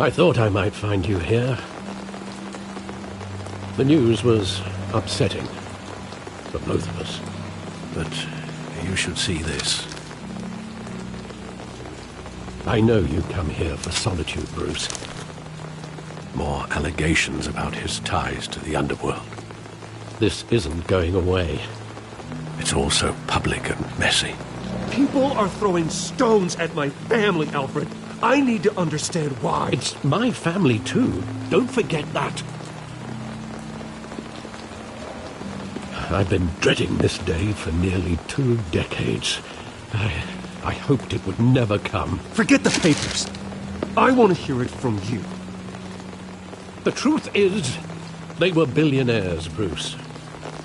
I thought I might find you here. The news was upsetting for both of us. But you should see this. I know you come here for solitude, Bruce. More allegations about his ties to the underworld. This isn't going away. It's all so public and messy. People are throwing stones at my family, Alfred. I need to understand why. It's my family, too. Don't forget that. I've been dreading this day for nearly 2 decades. I hoped it would never come. Forget the papers. I want to hear it from you. The truth is, they were billionaires, Bruce.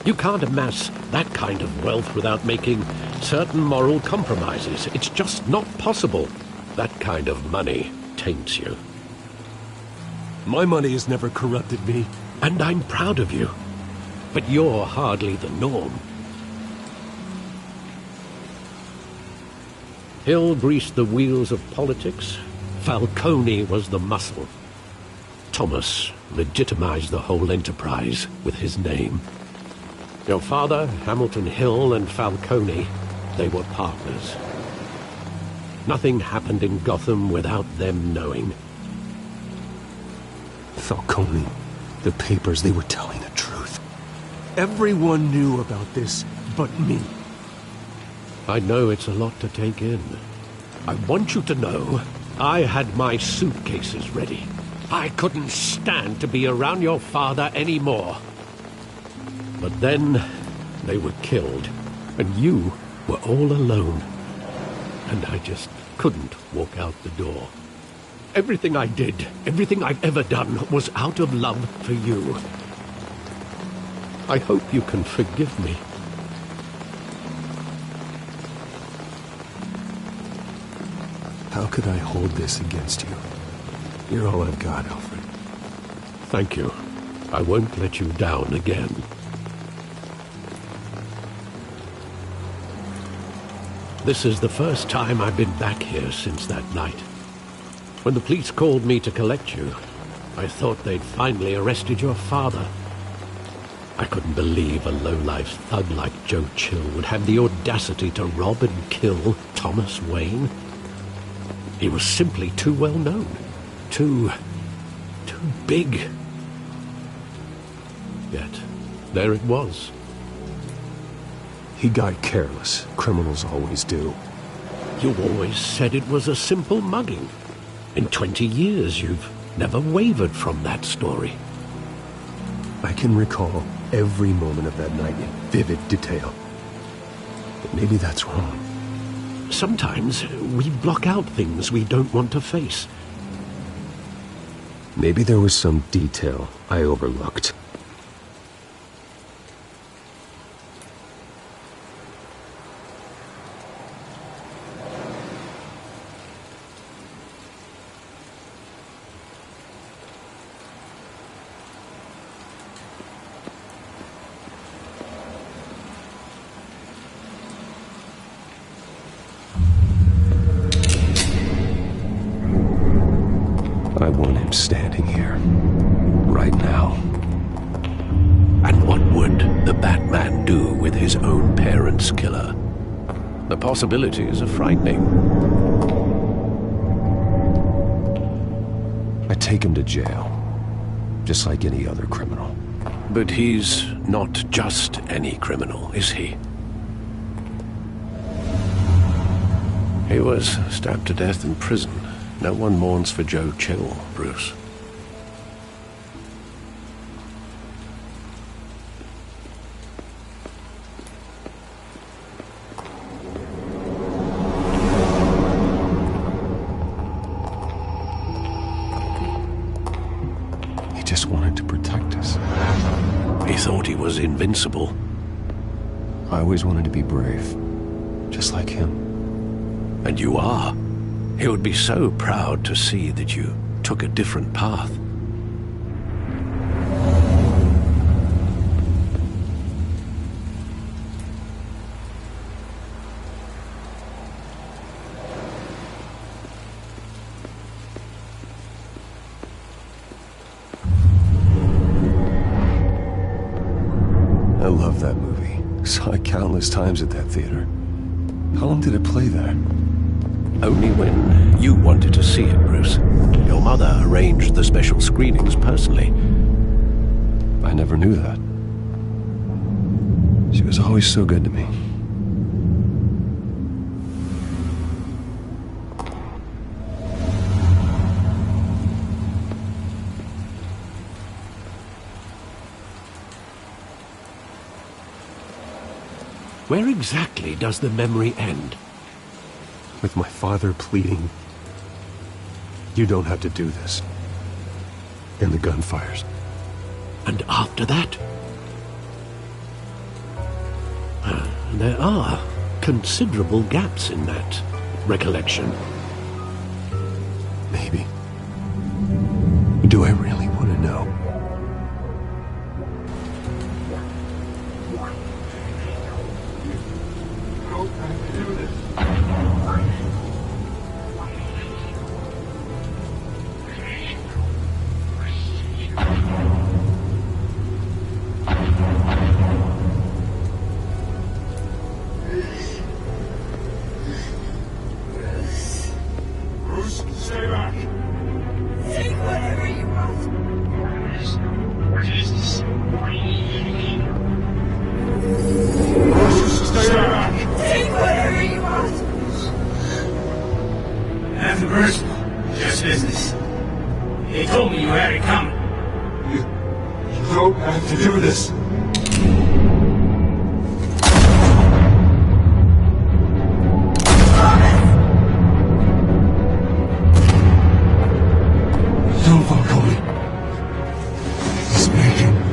You can't amass that kind of wealth without making certain moral compromises. It's just not possible. That kind of money taints you. My money has never corrupted me. And I'm proud of you. But you're hardly the norm. Hill greased the wheels of politics. Falcone was the muscle. Thomas legitimized the whole enterprise with his name. Your father, Hamilton Hill, and Falcone, they were partners. Nothing happened in Gotham without them knowing. Falcone, the papers, they were telling the truth. Everyone knew about this but me. I know it's a lot to take in. I want you to know I had my suitcases ready. I couldn't stand to be around your father anymore. But then they were killed, and you were all alone. And I just couldn't walk out the door. Everything I did, everything I've ever done, was out of love for you. I hope you can forgive me. How could I hold this against you? You're all I've got, Alfred. Thank you. I won't let you down again. This is the first time I've been back here since that night. When the police called me to collect you, I thought they'd finally arrested your father. I couldn't believe a low-life thug like Joe Chill would have the audacity to rob and kill Thomas Wayne. He was simply too well known. Too big. Yet, there it was. He got careless. Criminals always do. You always said it was a simple mugging. In 20 years, you've never wavered from that story. I can recall every moment of that night in vivid detail. But maybe that's wrong. Sometimes we block out things we don't want to face. Maybe there was some detail I overlooked. I want him standing here, right now. And what would the Batman do with his own parents' killer? The possibilities are frightening. I take him to jail, just like any other criminal. But he's not just any criminal, is he? He was stabbed to death in prison. No one mourns for Joe Chill, Bruce. He just wanted to protect us. He thought he was invincible. I always wanted to be brave, just like him. And you are. He would be so proud to see that you took a different path. I love that movie. Saw it countless times at that theater. How long did it play there? Only when you wanted to see it, Bruce. Your mother arranged the special screenings personally. I never knew that. She was always so good to me. Where exactly does the memory end? With my father pleading, "You don't have to do this." And the gun fires. And after that? There are considerable gaps in that recollection. Maybe. Do I really want to know? Just business. He told me you had it coming. You don't have to do this. Don't follow me. He's making me.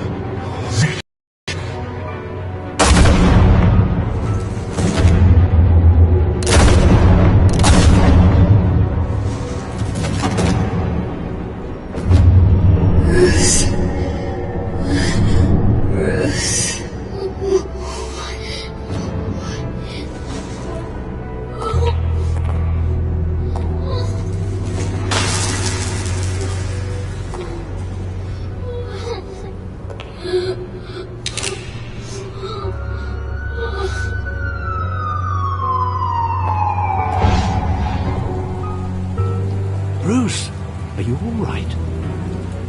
Bruce, are you all right?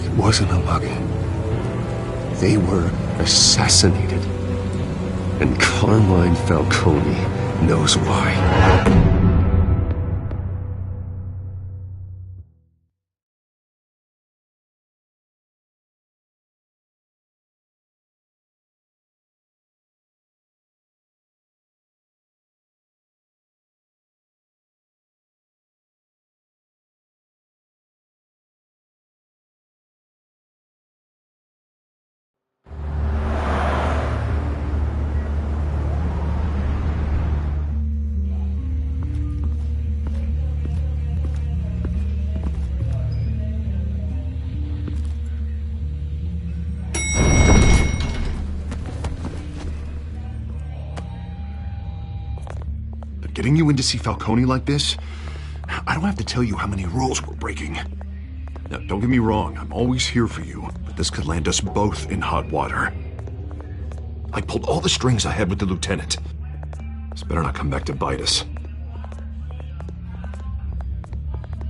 It wasn't a mugging. They were assassinated. And Carmine Falcone knows why. Getting you in to see Falcone like this? I don't have to tell you how many rules we're breaking. Now, don't get me wrong, I'm always here for you, but this could land us both in hot water. I pulled all the strings I had with the lieutenant. This better not come back to bite us.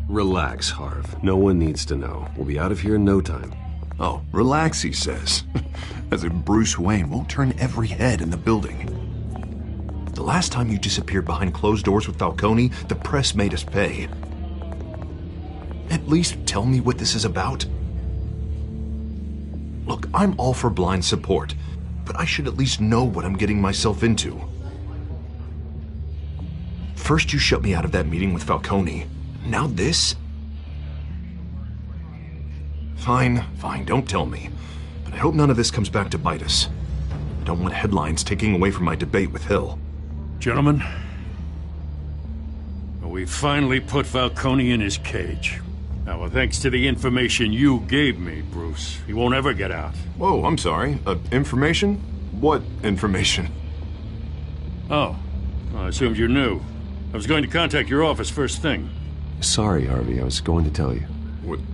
Relax, Harv. No one needs to know. We'll be out of here in no time. Oh, relax, he says. As if Bruce Wayne won't turn every head in the building. The last time you disappeared behind closed doors with Falcone, the press made us pay. At least tell me what this is about. Look, I'm all for blind support, but I should at least know what I'm getting myself into. First you shut me out of that meeting with Falcone. Now this? Fine, don't tell me. But I hope none of this comes back to bite us. I don't want headlines taking away from my debate with Hill. Gentlemen, we finally put Falcone in his cage. Now, thanks to the information you gave me, Bruce, he won't ever get out. Whoa, I'm sorry. Information? What information? Oh, I assumed you knew. I was going to contact your office first thing. Sorry, Harvey. I was going to tell you.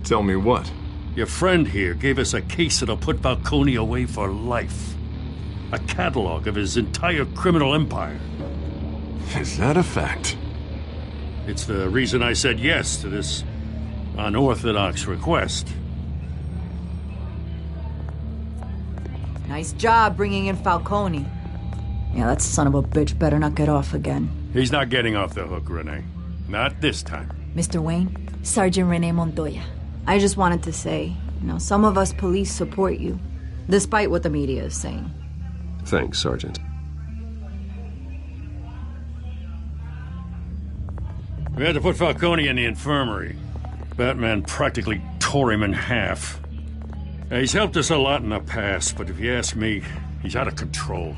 Tell me what? Your friend here gave us a case that'll put Falcone away for life. A catalog of his entire criminal empire. Is that a fact? It's the reason I said yes to this unorthodox request. Nice job bringing in Falcone. Yeah, that son of a bitch better not get off again. He's not getting off the hook, Renee. Not this time. Mr. Wayne, Sergeant Renee Montoya. I just wanted to say, some of us police support you, despite what the media is saying. Thanks, Sergeant. We had to put Falcone in the infirmary. Batman practically tore him in half. He's helped us a lot in the past, but if you ask me, he's out of control.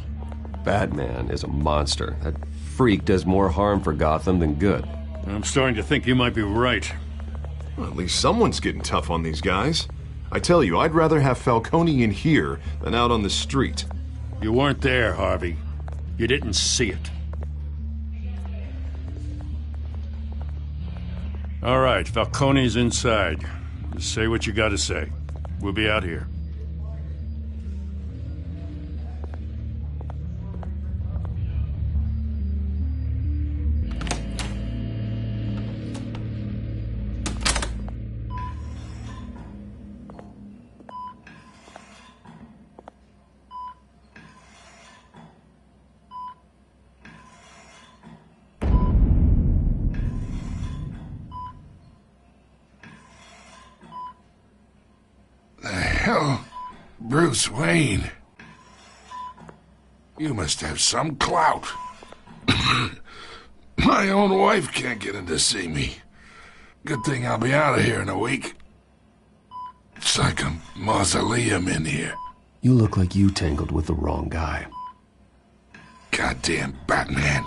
Batman is a monster. That freak does more harm for Gotham than good. I'm starting to think you might be right. Well, at least someone's getting tough on these guys. I tell you, I'd rather have Falcone in here than out on the street. You weren't there, Harvey. You didn't see it. All right, Falcone's inside. Just say what you gotta say. We'll be out here. Hell, Bruce Wayne. You must have some clout. My own wife can't get in to see me. Good thing I'll be out of here in a week. It's like a mausoleum in here. You look like you tangled with the wrong guy. Goddamn Batman.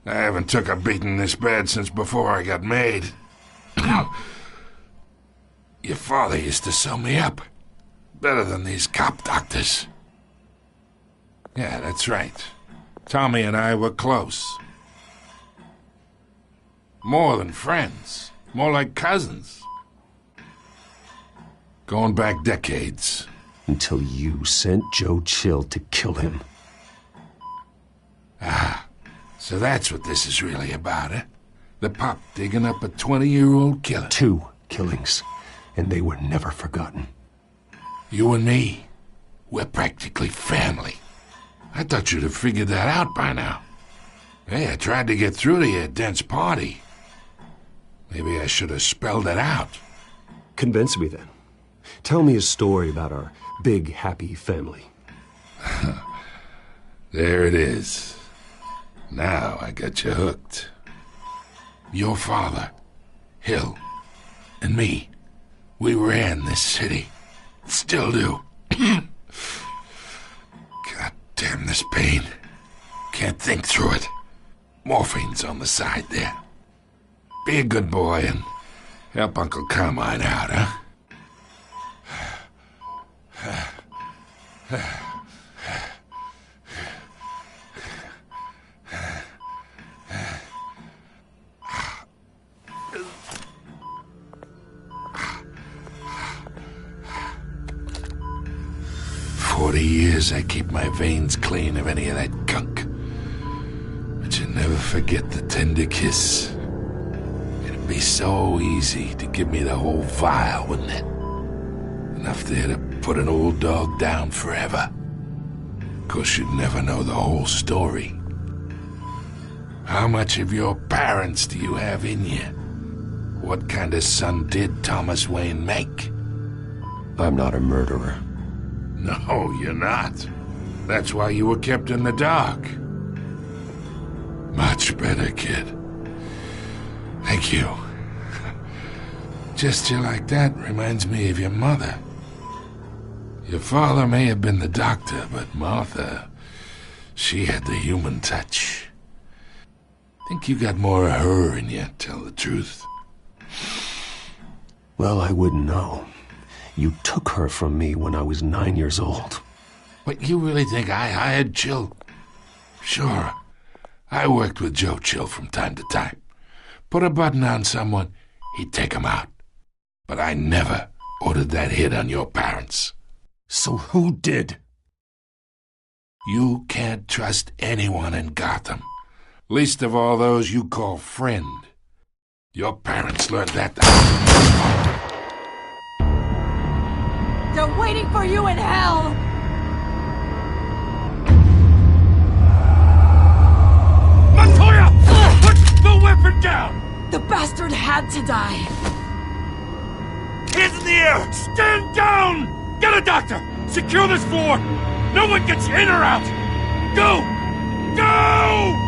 I haven't took a beating this bad since before I got made. Your father used to sew me up. Better than these cop doctors. Yeah, that's right. Tommy and I were close. More than friends. More like cousins. Going back decades. Until you sent Joe Chill to kill him. Ah, so that's what this is really about, eh? The pop digging up a 20-year-old killer. 2 killings. And they were never forgotten. You and me, we're practically family. I thought you'd have figured that out by now. Hey, I tried to get through to your dense party. Maybe I should have spelled it out. Convince me then. Tell me a story about our big, happy family. There it is. Now I got you hooked. Your father, Hill, and me. We ran this city. Still do. God damn this pain. Can't think through it. Morphine's on the side there. Be a good boy and help Uncle Carmine out, huh? 40 years I keep my veins clean of any of that gunk. But you never forget the tender kiss. It'd be so easy to give me the whole vial, wouldn't it? Enough there to put an old dog down forever. Of course, you'd never know the whole story. How much of your parents do you have in you? What kind of son did Thomas Wayne make? I'm not a murderer. No, you're not. That's why you were kept in the dark. Much better, kid. Thank you. Gesture like that reminds me of your mother. Your father may have been the doctor, but Martha, she had the human touch. Think you got more of her in you, tell the truth. Well, I wouldn't know. You took her from me when I was 9 years old. What, you really think I hired Chill? Sure. I worked with Joe Chill from time to time. Put a button on someone, he'd take him out. But I never ordered that hit on your parents. So who did? You can't trust anyone in Gotham. Least of all those you call friend. Your parents learned that. They're waiting for you in hell! Montoya! Put the weapon down! The bastard had to die. Hands in the air! Stand down! Get a doctor! Secure this floor! No one gets in or out! Go! Go!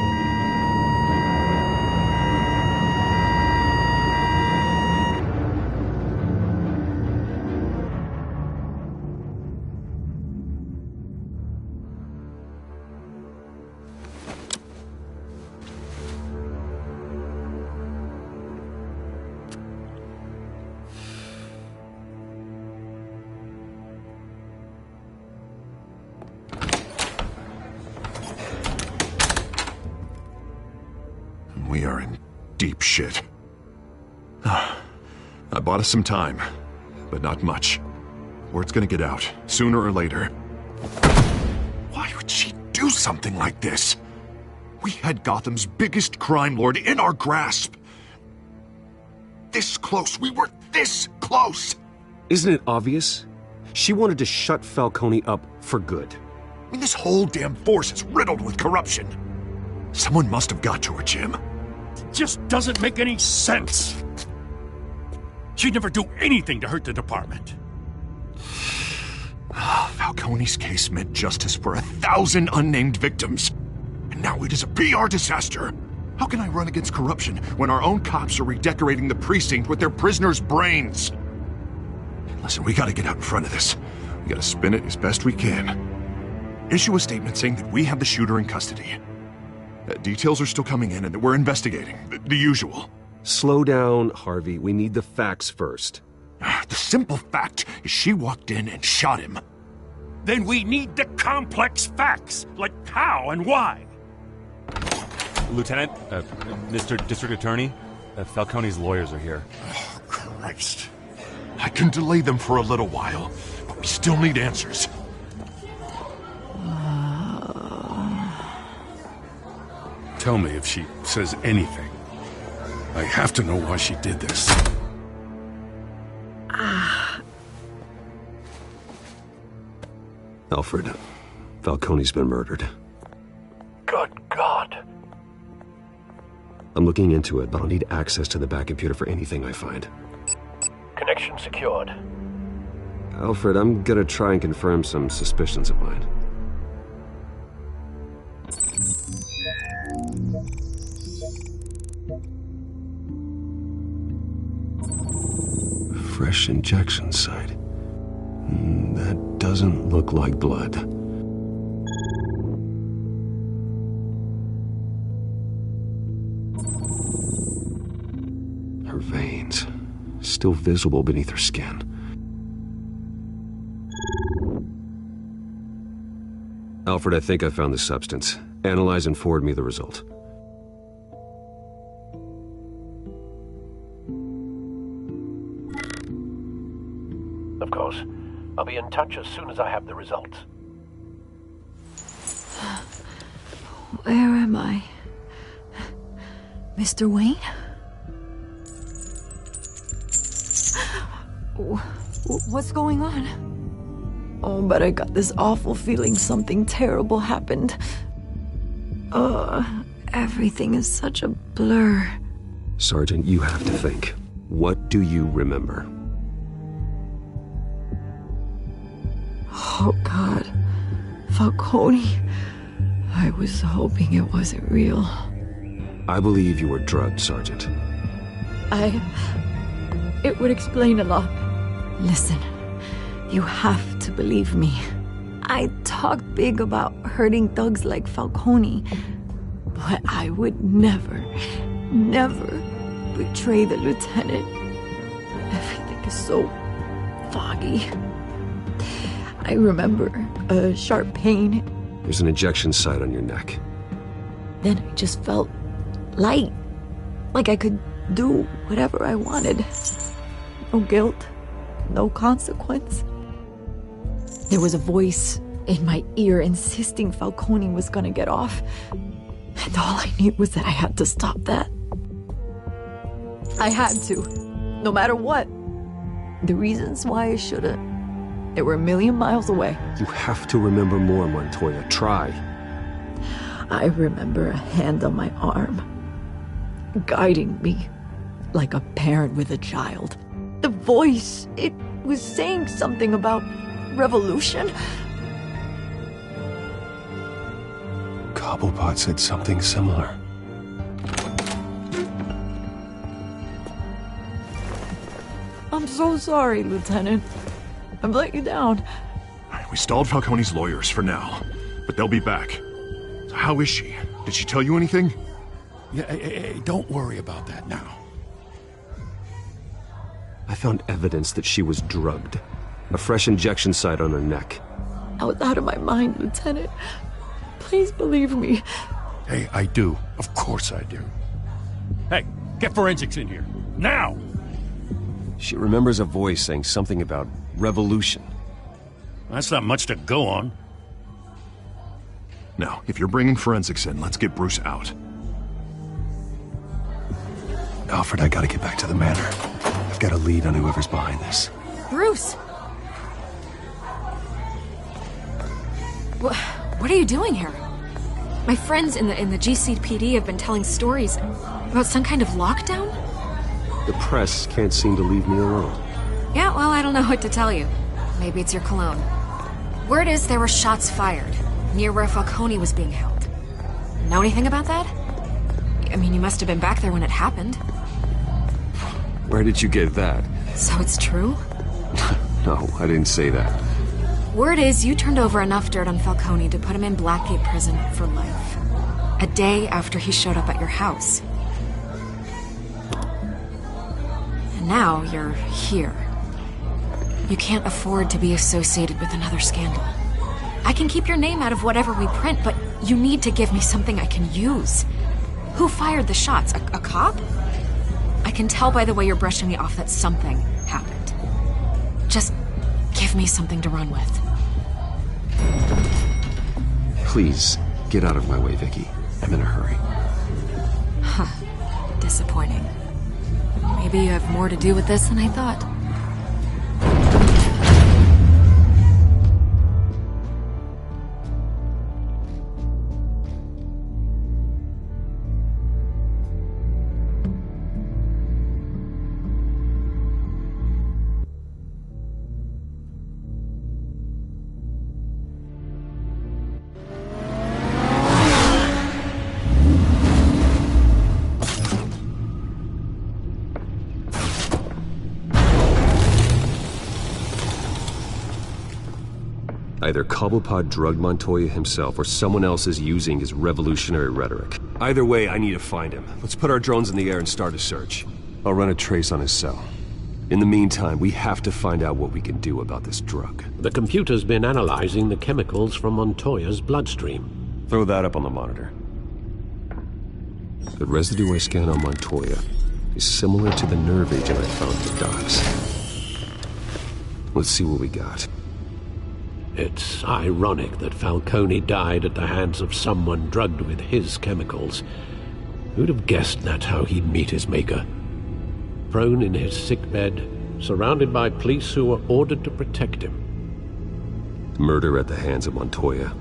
We are in deep shit. I bought us some time, but not much. Word's gonna get out, sooner or later. Why would she do something like this? We had Gotham's biggest crime lord in our grasp. This close, we were this close! Isn't it obvious? She wanted to shut Falcone up for good. I mean, this whole damn force is riddled with corruption. Someone must have got to her, Jim. Just doesn't make any sense. She'd never do anything to hurt the department. Falcone's case meant justice for 1,000 unnamed victims. And now it is a PR disaster. How can I run against corruption when our own cops are redecorating the precinct with their prisoners' brains? Listen, we gotta get out in front of this. We gotta spin it as best we can. Issue a statement saying that we have the shooter in custody. Details are still coming in and that we're investigating. The usual. Slow down, Harvey. We need the facts first. The simple fact is she walked in and shot him. Then we need the complex facts, like how and why. Lieutenant, Mr. District Attorney, Falcone's lawyers are here. Oh, Christ. I can delay them for a little while, but we still need answers. Tell me if she says anything. I have to know why she did this. Alfred, Falcone's been murdered. Good God. I'm looking into it, but I'll need access to the back computer for anything I find. Connection secured. Alfred, I'm gonna try and confirm some suspicions of mine. Fresh injection site. That doesn't look like blood. Her veins, still visible beneath her skin. Alfred, I think I found the substance. Analyze and forward me the result. Of course. I'll be in touch as soon as I have the results. Where am I? Mr. Wayne? What's going on? Oh, but I got this awful feeling something terrible happened. Everything is such a blur. Sergeant, you have to think. What do you remember? Oh, God. Falcone. I was hoping it wasn't real. I believe you were drugged, Sergeant. It would explain a lot. Listen, you have to believe me. I talk big about hurting thugs like Falcone, but I would never betray the lieutenant. Everything is so foggy. I remember a sharp pain. There's an injection site on your neck. Then I just felt light, like I could do whatever I wanted. No guilt, no consequence. There was a voice in my ear insisting Falcone was gonna get off. And all I knew was that I had to stop that. I had to, no matter what. The reasons why I shouldn't, they were a million miles away. You have to remember more, Montoya. Try. I remember a hand on my arm, guiding me like a parent with a child. The voice, it was saying something about revolution. Cobblepot said something similar. I'm so sorry, Lieutenant. I've let you down. We stalled Falcone's lawyers for now, but they'll be back. So how is she? Did she tell you anything? Yeah, hey, don't worry about that now. I found evidence that she was drugged. A fresh injection site on her neck. I was out of my mind, Lieutenant. Please believe me. Hey, I do. Of course I do. Hey, get forensics in here. Now! She remembers a voice saying something about revolution. That's not much to go on. Now, if you're bringing forensics in, let's get Bruce out. Alfred, I gotta get back to the manor. I've got a lead on whoever's behind this. Bruce! What are you doing here? My friends in the GCPD have been telling stories about some kind of lockdown? The press can't seem to leave me alone. Yeah, well, I don't know what to tell you. Maybe it's your cologne. Word is there were shots fired near where Falcone was being held. Know anything about that? I mean, you must have been back there when it happened. Where did you get that? So it's true? No, I didn't say that. Word is you turned over enough dirt on Falcone to put him in Blackgate Prison for life. A day after he showed up at your house. And now you're here. You can't afford to be associated with another scandal. I can keep your name out of whatever we print, but you need to give me something I can use. Who fired the shots? A cop? I can tell by the way you're brushing me off that something happened. Just give me something to run with. Please, get out of my way, Vicky. I'm in a hurry. Huh. Disappointing. Maybe you have more to do with this than I thought. Either Cobblepot drugged Montoya himself, or someone else is using his revolutionary rhetoric. Either way, I need to find him. Let's put our drones in the air and start a search. I'll run a trace on his cell. In the meantime, we have to find out what we can do about this drug. The computer's been analyzing the chemicals from Montoya's bloodstream. Throw that up on the monitor. The residue I scan on Montoya is similar to the nerve agent I found at the docks. Let's see what we got. It's ironic that Falcone died at the hands of someone drugged with his chemicals. Who'd have guessed that's how he'd meet his maker? Prone in his sickbed, surrounded by police who were ordered to protect him. Murder at the hands of Montoya.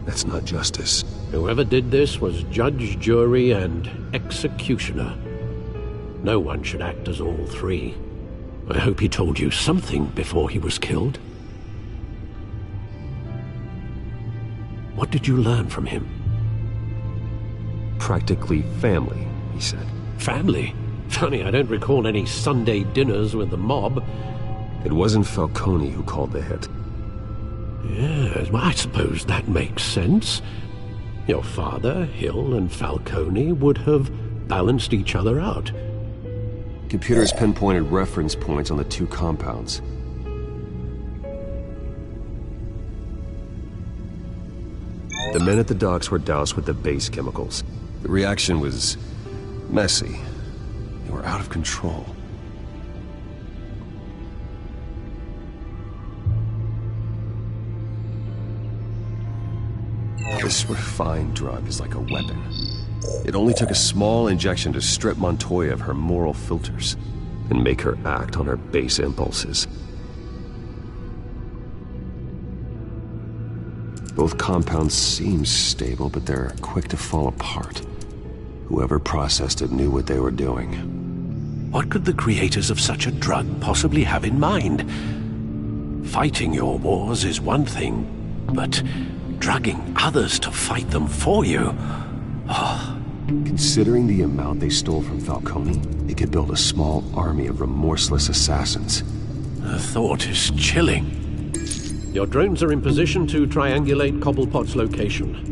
That's not justice. Whoever did this was judge, jury, and executioner. No one should act as all three. I hope he told you something before he was killed. What did you learn from him? Practically family, he said. Family? Funny, I don't recall any Sunday dinners with the mob. It wasn't Falcone who called the hit. Yes, well, I suppose that makes sense. Your father, Hill, and Falcone would have balanced each other out. Computers pinpointed reference points on the two compounds. The men at the docks were doused with the base chemicals. The reaction was messy. They were out of control. This refined drug is like a weapon. It only took a small injection to strip Montoya of her moral filters and make her act on her base impulses. Both compounds seem stable, but they're quick to fall apart. Whoever processed it knew what they were doing. What could the creators of such a drug possibly have in mind? Fighting your wars is one thing, but drugging others to fight them for you? Oh. Considering the amount they stole from Falcone, they could build a small army of remorseless assassins. The thought is chilling. Your drones are in position to triangulate Cobblepot's location.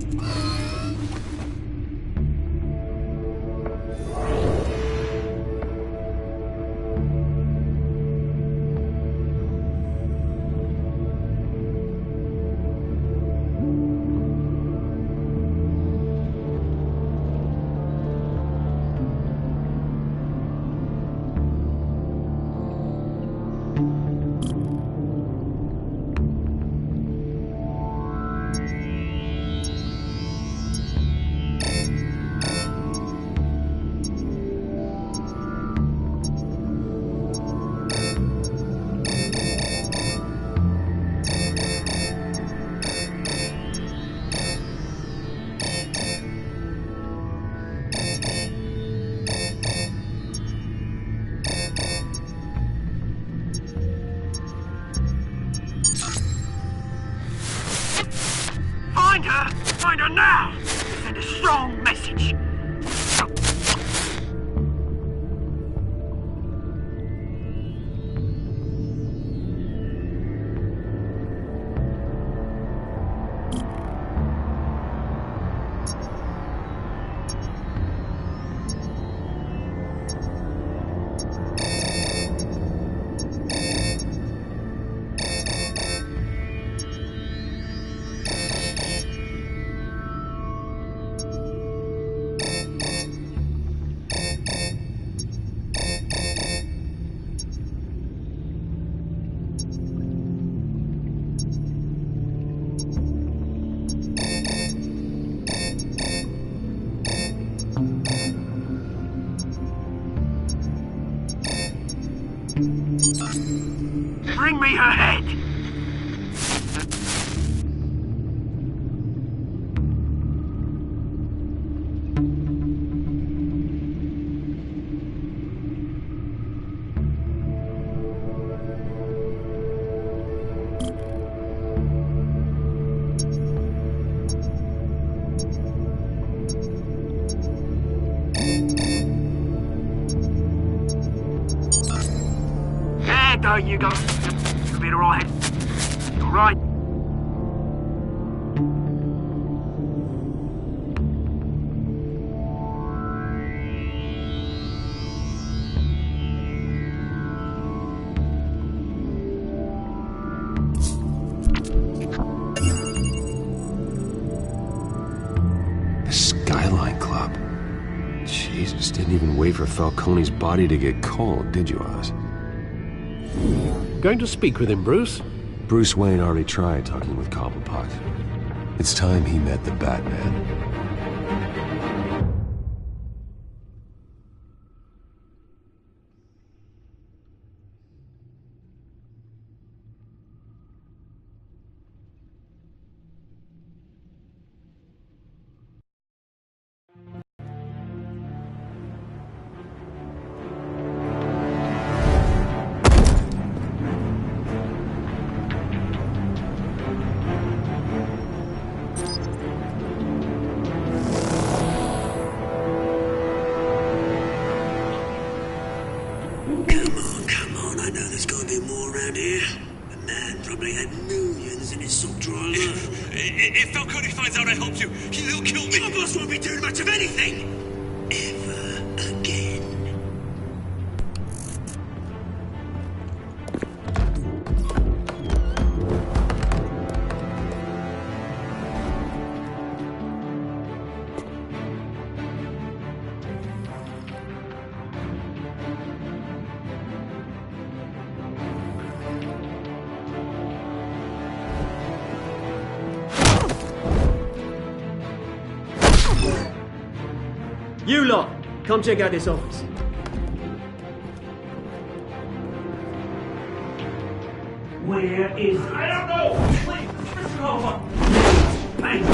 Find her now! Send a strong message. Bring me her head! There you go. You'll be alright. You're right. The Skyline Club. Jesus, didn't even wait for Falcone's body to get cold, did you, Oz? Going to speak with him, Bruce? Bruce Wayne already tried talking with Cobblepot. It's time he met the Batman. If Falcone finds out I helped you, he'll kill me. Your boss won't be doing much of anything. Ever again. You lot, come check out this office. Where is... I don't know! Please, Mr. Hova! Thank you.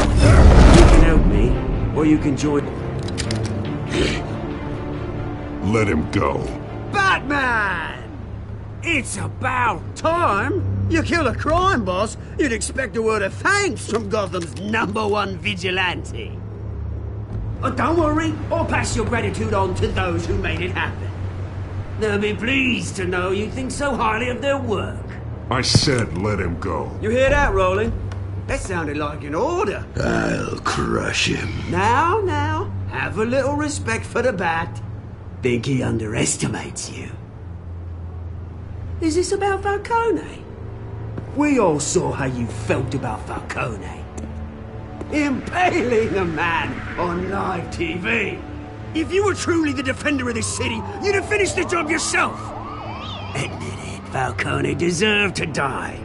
You can help me, or you can join... Let him go. Batman! It's about time! You kill a crime boss, you'd expect a word of thanks from Gotham's #1 vigilante. Oh, don't worry, I'll pass your gratitude on to those who made it happen. They'll be pleased to know you think so highly of their work. I said let him go. You hear that, Roland? That sounded like an order. I'll crush him. Now, have a little respect for the Bat. Think he underestimates you. Is this about Falcone? We all saw how you felt about Falcone. Impaling a man on live TV. If you were truly the defender of this city, you'd have finished the job yourself. Admit it, Falcone deserved to die.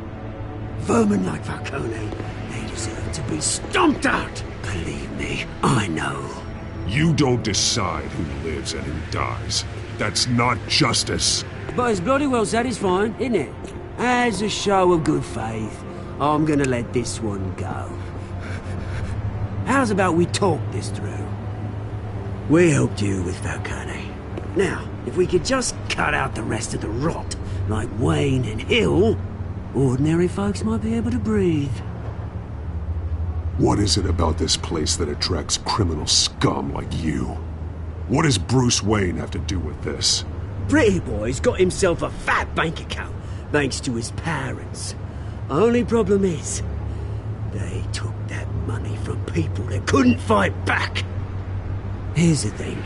Vermin like Falcone, they deserve to be stomped out. Believe me, I know. You don't decide who lives and who dies. That's not justice. But it's bloody well satisfying, isn't it? As a show of good faith, I'm gonna let this one go. How's about we talk this through? We helped you with Falcone. Now, if we could just cut out the rest of the rot, like Wayne and Hill, ordinary folks might be able to breathe. What is it about this place that attracts criminal scum like you? What does Bruce Wayne have to do with this? Pretty Boy's got himself a fat bank account, thanks to his parents. Only problem is, they took that money from people that couldn't fight back. Here's the thing.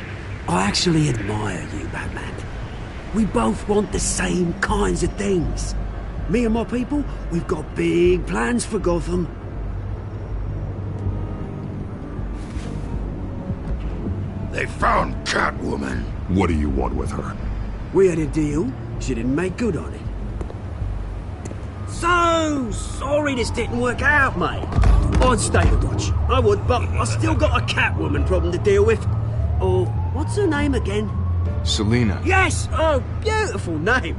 I actually admire you, Batman. We both want the same kinds of things. Me and my people, we've got big plans for Gotham. They found Catwoman. What do you want with her? We had a deal. She didn't make good on it. So sorry this didn't work out, mate. I'd stay to watch. I would, but I still got a Catwoman problem to deal with. Oh, what's her name again? Selina. Yes! Oh, beautiful name.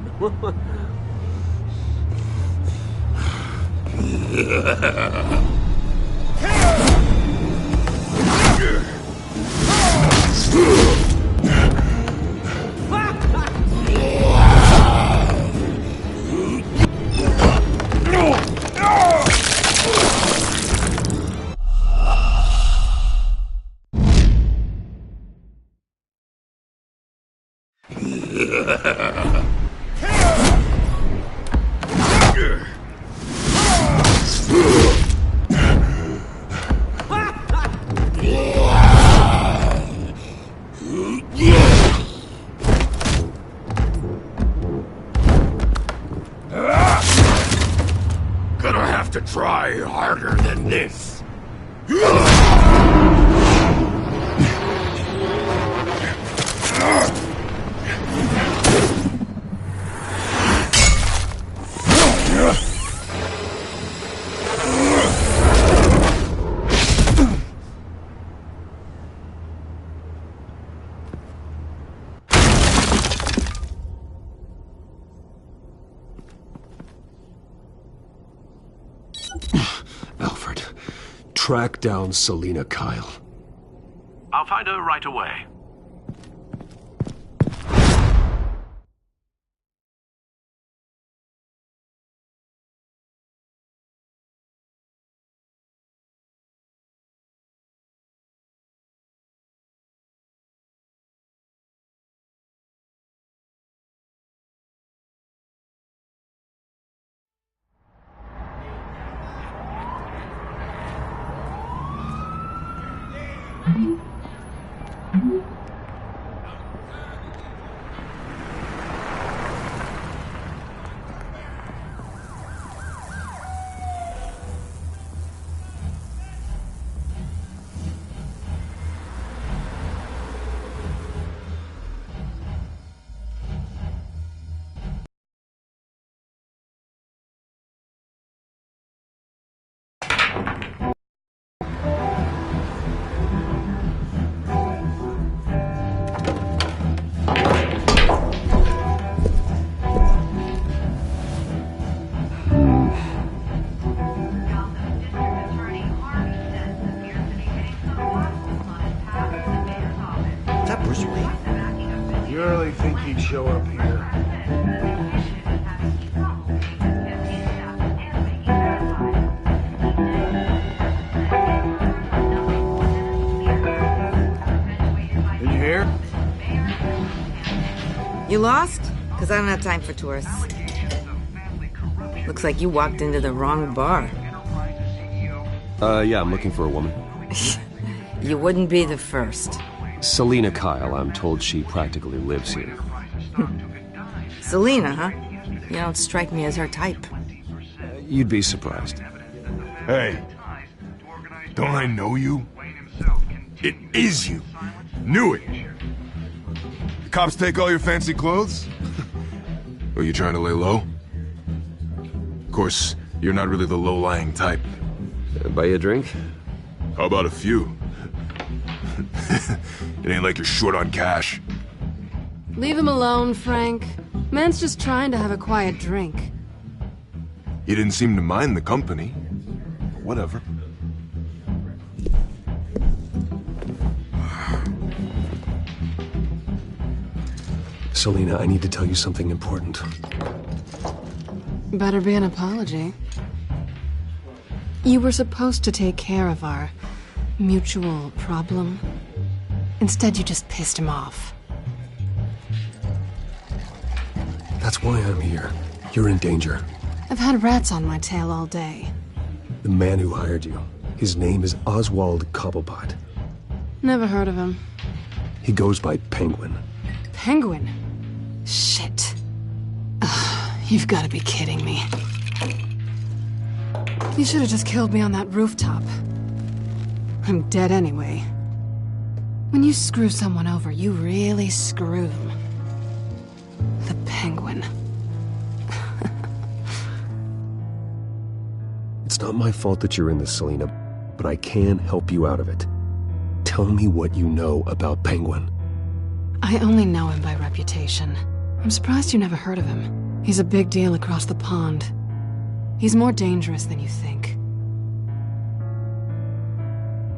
Gonna have to try harder than this. Alfred, track down Selina Kyle. I'll find her right away. really think he'd show up here. Did you hear? You lost? Because I don't have time for tourists. Looks like you walked into the wrong bar. Yeah, I'm looking for a woman. You wouldn't be the first. Selina Kyle, I'm told she practically lives here. Selina, huh? You don't strike me as her type. You'd be surprised. Hey, don't I know you? It is you. Knew it. The cops take all your fancy clothes? Or you trying to lay low? Of course, you're not really the low-lying type. Buy you a drink? How about a few? It ain't like you're short on cash. Leave him alone, Frank. Man's just trying to have a quiet drink. You didn't seem to mind the company. Whatever. Selina, I need to tell you something important. Better be an apology. You were supposed to take care of our mutual problem. Instead, you just pissed him off. That's why I'm here. You're in danger. I've had rats on my tail all day. The man who hired you, his name is Oswald Cobblepot. Never heard of him. He goes by Penguin. Penguin? Shit. Ugh, you've got to be kidding me. You should have just killed me on that rooftop. I'm dead anyway. When you screw someone over, you really screw them. The Penguin. It's not my fault that you're in this, Selina, but I can help you out of it. Tell me what you know about Penguin. I only know him by reputation. I'm surprised you never heard of him. He's a big deal across the pond. He's more dangerous than you think.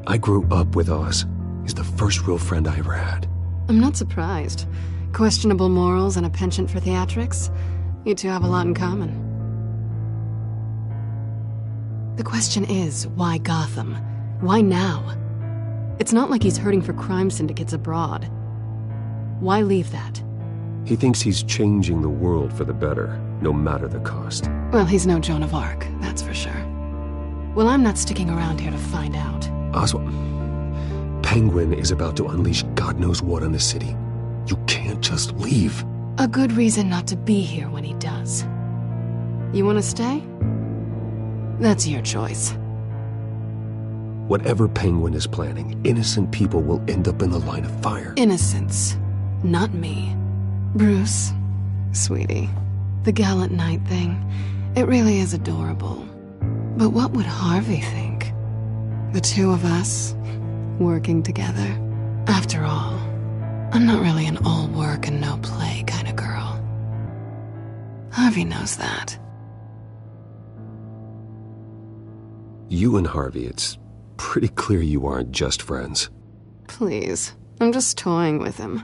I grew up with Oz. He's the first real friend I ever had. I'm not surprised. Questionable morals and a penchant for theatrics. You two have a lot in common. The question is, why Gotham? Why now? It's not like he's hurting for crime syndicates abroad. Why leave that? He thinks he's changing the world for the better, no matter the cost. Well, he's no Joan of Arc, that's for sure. Well, I'm not sticking around here to find out. Oswald, Penguin is about to unleash God knows what on the city. You can't just leave. A good reason not to be here when he does. You want to stay? That's your choice. Whatever Penguin is planning, innocent people will end up in the line of fire. Innocence, not me. Bruce, sweetie, the gallant knight thing, it really is adorable. But what would Harvey think? The two of us, working together. After all, I'm not really an all work and no play kind of girl. Harvey knows that. You and Harvey, it's pretty clear you aren't just friends. Please, I'm just toying with him.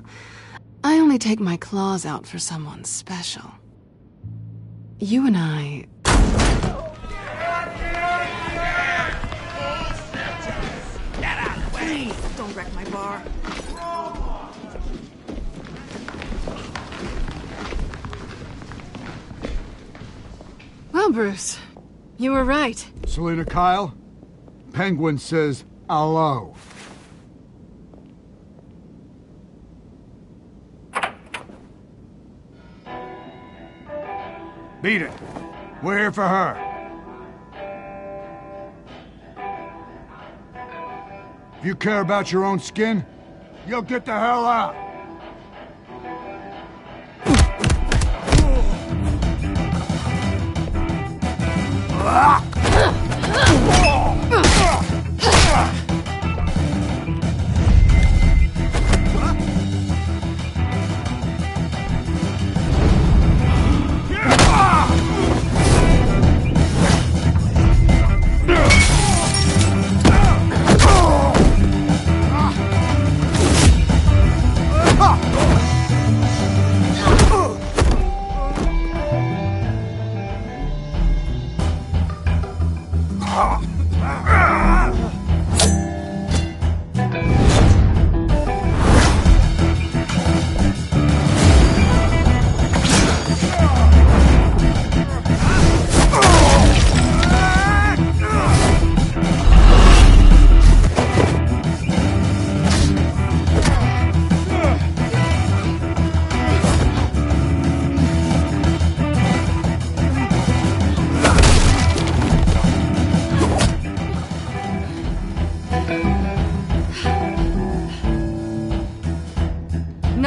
I only take my claws out for someone special. You and I... Get out of the way! Please, don't wreck my bar. Well, Bruce, you were right. Selina Kyle, Penguin says hello. Beat it. We're here for her. If you care about your own skin, you'll get the hell out.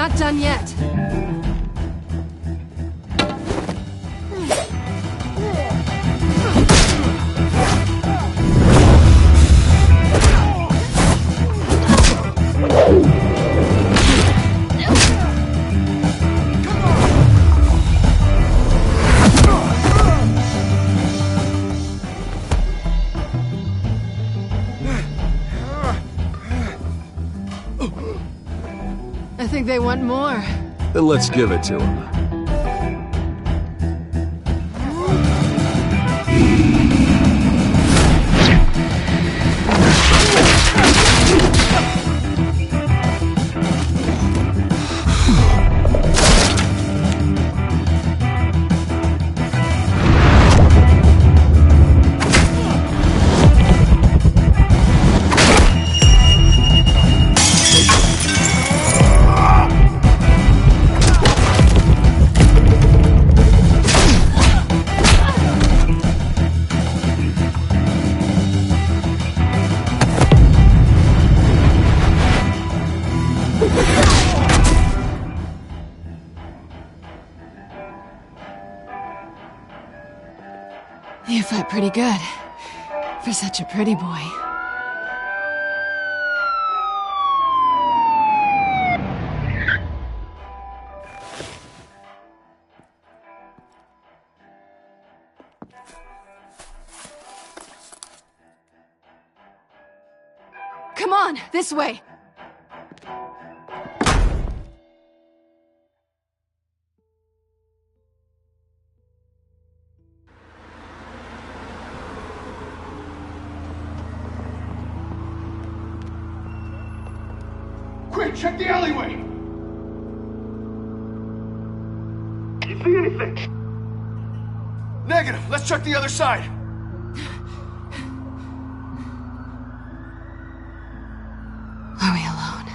not done yet. I think they want more. Then let's give it to them. You fight pretty good. For such a pretty boy. Come on, this way! Quick, check the alleyway! You see anything? Negative. Let's check the other side. Are we alone?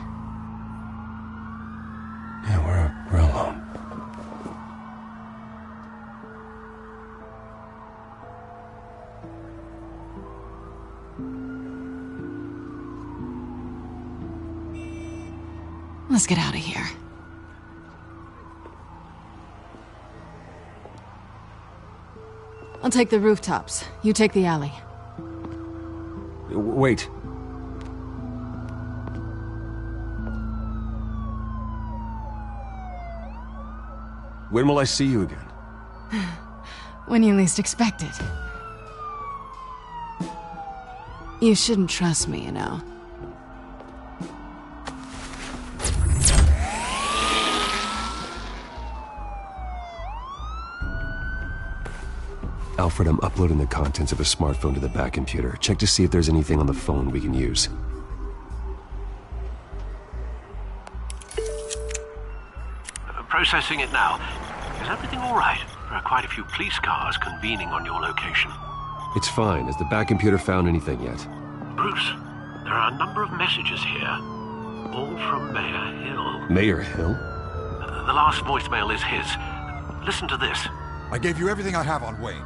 Yeah, we're alone. Let's get out of here. I'll take the rooftops. You take the alley. Wait. When will I see you again? When you least expect it. You shouldn't trust me, you know. Alfred, I'm uploading the contents of a smartphone to the back computer. Check to see if there's anything on the phone we can use. Processing it now. Is everything all right? There are quite a few police cars convening on your location. It's fine. Has the back computer found anything yet? Bruce, there are a number of messages here. All from Mayor Hill. Mayor Hill? The last voicemail is his. Listen to this. I gave you everything I have on Wayne.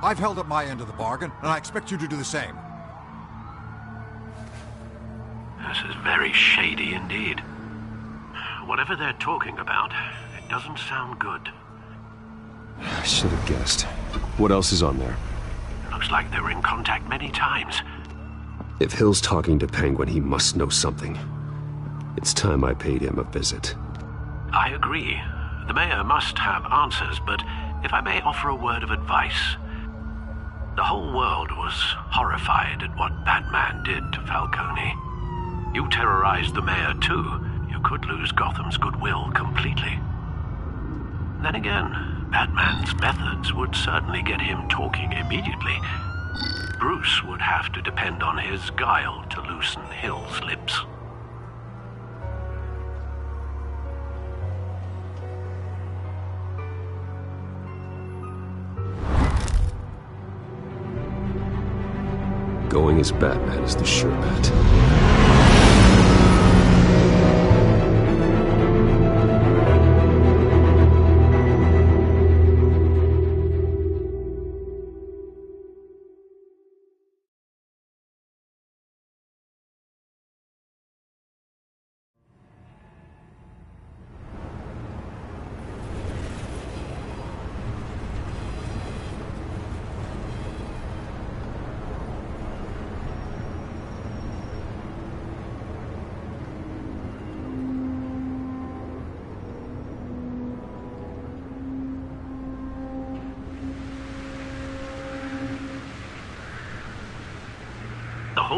I've held up my end of the bargain, and I expect you to do the same. This is very shady indeed. Whatever they're talking about, it doesn't sound good. I should have guessed. What else is on there? Looks like they were in contact many times. If Hill's talking to Penguin, he must know something. It's time I paid him a visit. I agree. The mayor must have answers, but if I may offer a word of advice. The whole world was horrified at what Batman did to Falcone. You terrorized the mayor too. You could lose Gotham's goodwill completely. Then again, Batman's methods would certainly get him talking immediately. Bruce would have to depend on his guile to loosen Hill's lips. Going as Batman is the sure bet.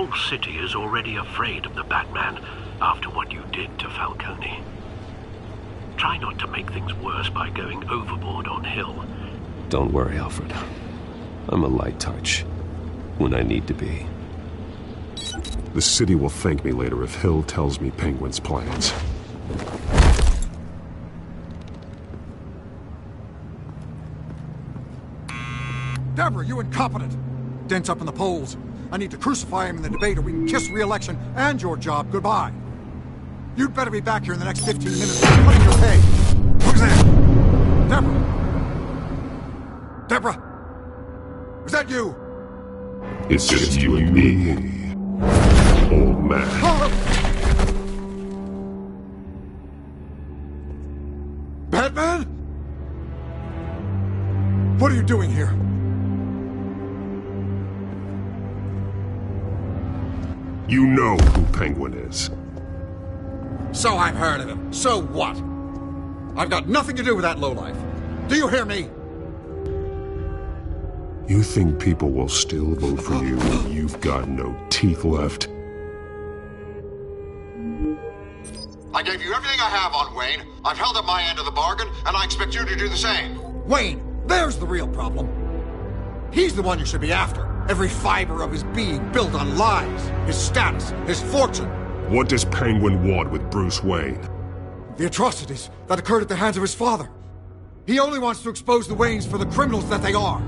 whole city is already afraid of the Batman after what you did to Falcone. Try not to make things worse by going overboard on Hill. Don't worry, Alfred. I'm a light touch when I need to be. The city will thank me later if Hill tells me Penguin's plans. Deborah, you incompetent! Dent's up in the polls. I need to crucify him in the debate or we can kiss re-election and your job goodbye. You'd better be back here in the next 15 minutes or I'm cutting your pay. Who's there? Deborah? Deborah? Was that you? It's just you and me, old man. Batman? What are you doing here? You know who Penguin is. So I've heard of him. So what? I've got nothing to do with that lowlife. Do you hear me? You think people will still vote for you when you've got no teeth left? I gave you everything I have on Wayne. I've held up my end of the bargain, and I expect you to do the same. Wayne, there's the real problem. He's the one you should be after. Every fiber of his being built on lies, his status, his fortune. What does Penguin want with Bruce Wayne? The atrocities that occurred at the hands of his father. He only wants to expose the Waynes for the criminals that they are.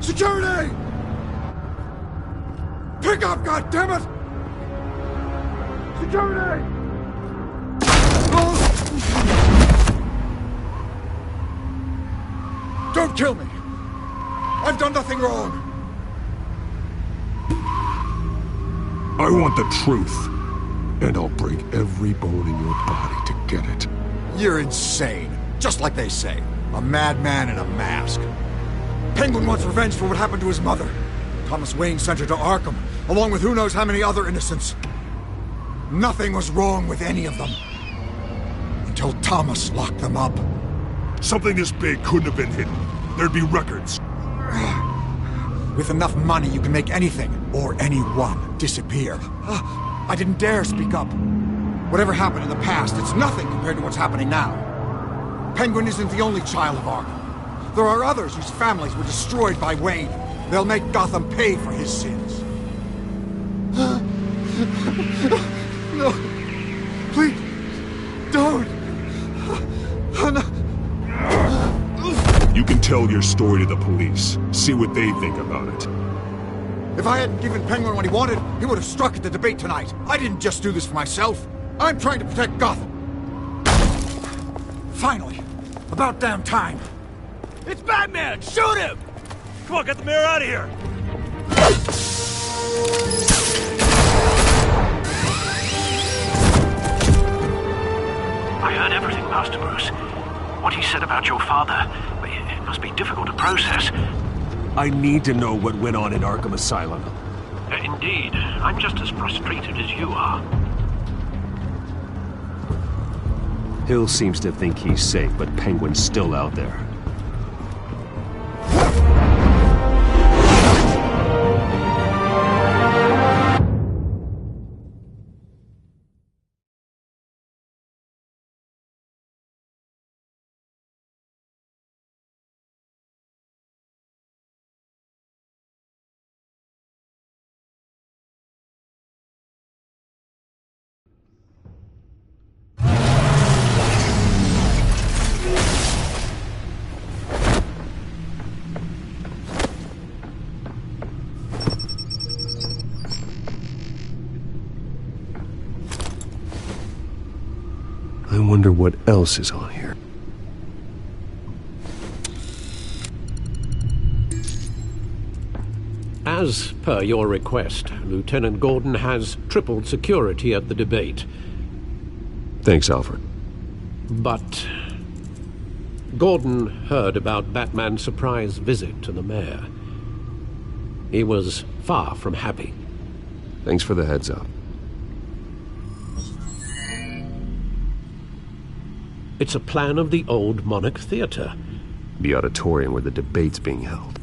Security! Pick up, goddammit! Security! Don't kill me! I've done nothing wrong! I want the truth, and I'll break every bone in your body to get it. You're insane. Just like they say. A madman in a mask. Penguin wants revenge for what happened to his mother. Thomas Wayne sent her to Arkham, along with who knows how many other innocents. Nothing was wrong with any of them. Until Thomas locked them up. Something this big couldn't have been hidden. There'd be records. With enough money, you can make anything, or anyone, disappear. I didn't dare speak up. Whatever happened in the past, it's nothing compared to what's happening now. Penguin isn't the only child of Arkham. There are others whose families were destroyed by Wayne. They'll make Gotham pay for his sins. No. Please. Don't. No. You can tell your story to the police. See what they think about it. If I hadn't given Penguin what he wanted, he would have struck at the debate tonight. I didn't just do this for myself. I'm trying to protect Gotham. Finally. About damn time. It's Batman! Shoot him! Come on, get the mayor out of here! I heard everything, Master Bruce. What he said about your father, it must be difficult to process. I need to know what went on in Arkham Asylum. Indeed. I'm just as frustrated as you are. Hill seems to think he's safe, but Penguin's still out there. I wonder what else is on here. As per your request, Lieutenant Gordon has tripled security at the debate. Thanks, Alfred. But Gordon heard about Batman's surprise visit to the mayor. He was far from happy. Thanks for the heads up. It's a plan of the old Monarch Theatre. The auditorium where the debate's being held.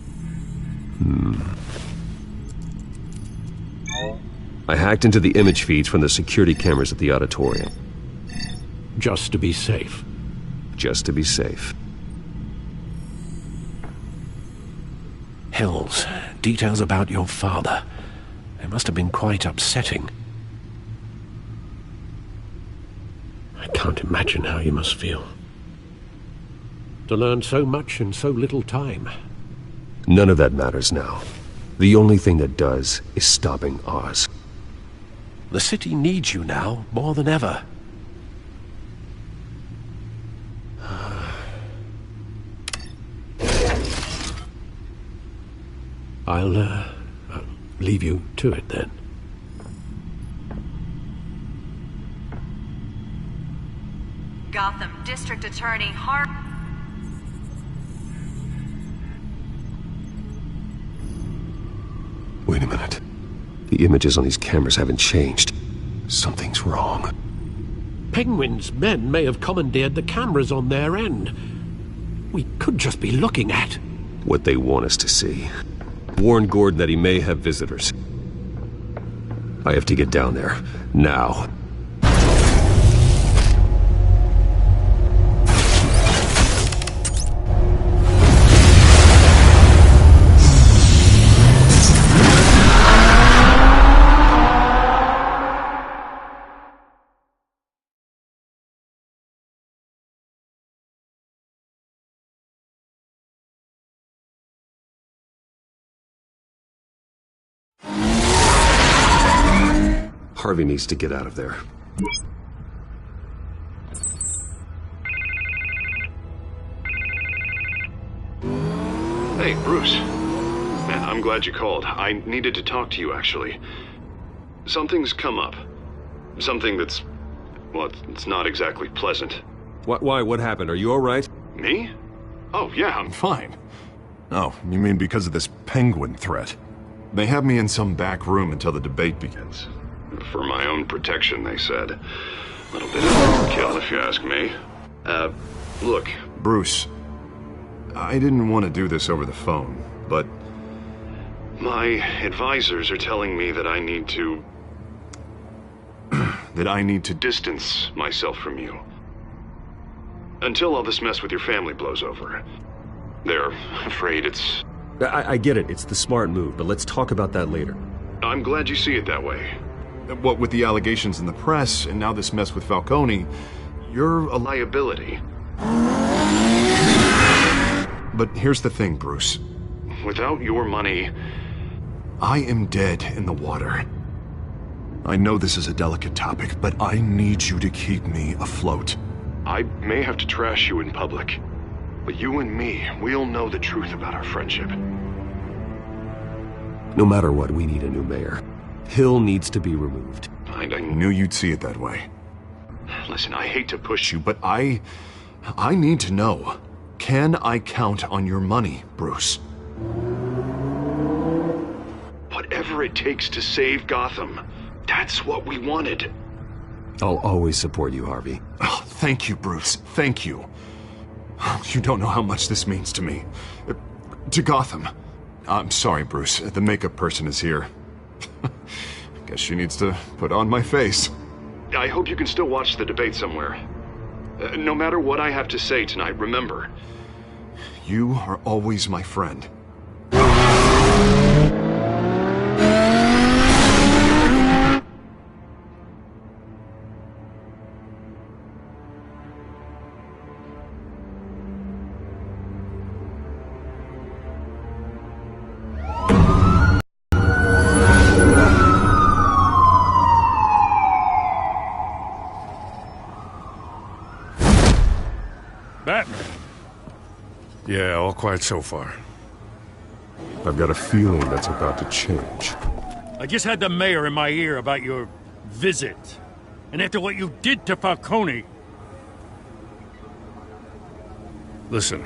I hacked into the image feeds from the security cameras at the auditorium. Just to be safe. Just to be safe. Hills, details about your father. They must have been quite upsetting. I can't imagine how you must feel. To learn so much in so little time. None of that matters now. The only thing that does is stopping Oz. The city needs you now, more than ever. I'll leave you to it then. Gotham District Attorney Wait a minute. The images on these cameras haven't changed. Something's wrong. Penguin's men may have commandeered the cameras on their end. We could just be looking at what they want us to see. Warn Gordon that he may have visitors. I have to get down there. Now. Harvey needs to get out of there. Hey, Bruce. Man, I'm glad you called. I needed to talk to you, actually. Something's come up. Something that's... well, it's not exactly pleasant. Why? What happened? Are you alright? Me? Oh, yeah, I'm fine. Oh, you mean because of this penguin threat? They have me in some back room until the debate begins. For my own protection, they said. A little bit of overkill, if you ask me. Look, Bruce, I didn't want to do this over the phone, but my advisors are telling me that I need to... that I need to distance myself from you. Until all this mess with your family blows over. They're afraid it's... I get it. It's the smart move, but let's talk about that later. I'm glad you see it that way. What with the allegations in the press, and now this mess with Falcone, you're a liability. But here's the thing, Bruce. Without your money, I am dead in the water. I know this is a delicate topic, but I need you to keep me afloat. I may have to trash you in public, but you and me, we'll know the truth about our friendship. No matter what, we need a new mayor. Hill needs to be removed. I knew you'd see it that way. Listen, I hate to push you, but I need to know. Can I count on your money, Bruce? Whatever it takes to save Gotham, that's what we wanted. I'll always support you, Harvey. Oh, thank you, Bruce. Thank you. You don't know how much this means to me. To Gotham. I'm sorry, Bruce. The makeup person is here. Guess she needs to put on my face. I hope you can still watch the debate somewhere. No matter what I have to say tonight, remember, you are always my friend. Batman. Yeah, all quiet so far. I've got a feeling that's about to change. I just had the mayor in my ear about your visit. And after what you did to Falcone... Listen,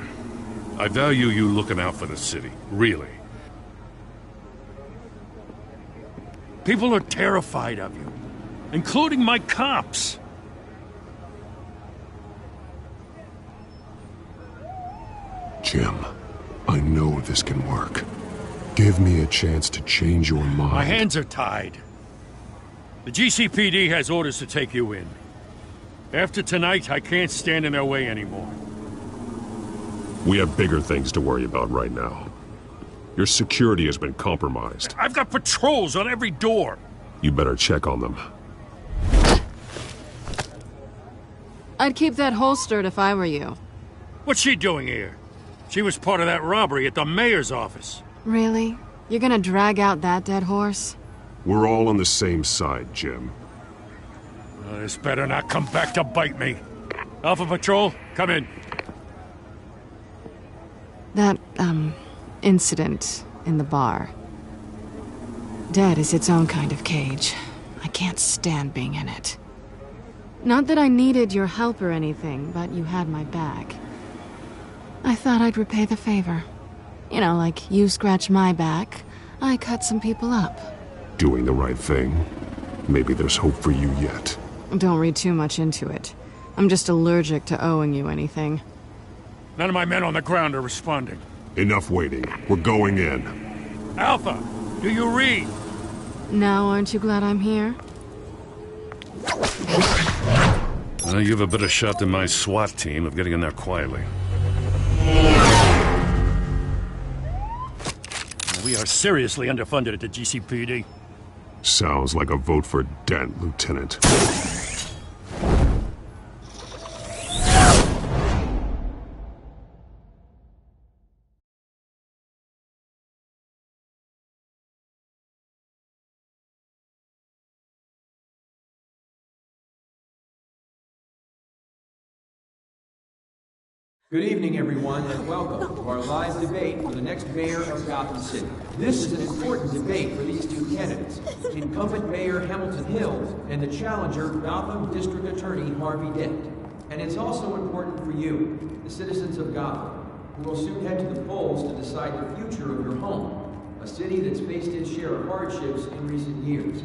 I value you looking out for the city, really. People are terrified of you, including my cops. Jim. if this can work. Give me a chance to change your mind. My hands are tied. The GCPD has orders to take you in. After tonight, I can't stand in their way anymore. We have bigger things to worry about right now. Your security has been compromised. I've got patrols on every door. You better check on them. I'd keep that holstered if I were you. What's she doing here? She was part of that robbery at the mayor's office. Really? You're gonna drag out that dead horse? We're all on the same side, Jim. This better not come back to bite me. Alpha Patrol, come in. That, incident in the bar. Dead is its own kind of cage. I can't stand being in it. Not that I needed your help or anything, but you had my back. I thought I'd repay the favor. You know, like you scratch my back, I cut some people up. Doing the right thing. Maybe there's hope for you yet. Don't read too much into it. I'm just allergic to owing you anything. None of my men on the ground are responding. Enough waiting. We're going in. Alpha, do you read? Now aren't you glad I'm here? You have a better shot than my SWAT team of getting in there quietly. We are seriously underfunded at the GCPD. Sounds like a vote for Dent, Lieutenant. Good evening, everyone, and welcome to our live debate for the next mayor of Gotham City. This is an important debate for these two candidates, incumbent Mayor Hamilton Hill and the challenger, Gotham District Attorney Harvey Dent. And it's also important for you, the citizens of Gotham, who will soon head to the polls to decide the future of your home, a city that's faced its share of hardships in recent years.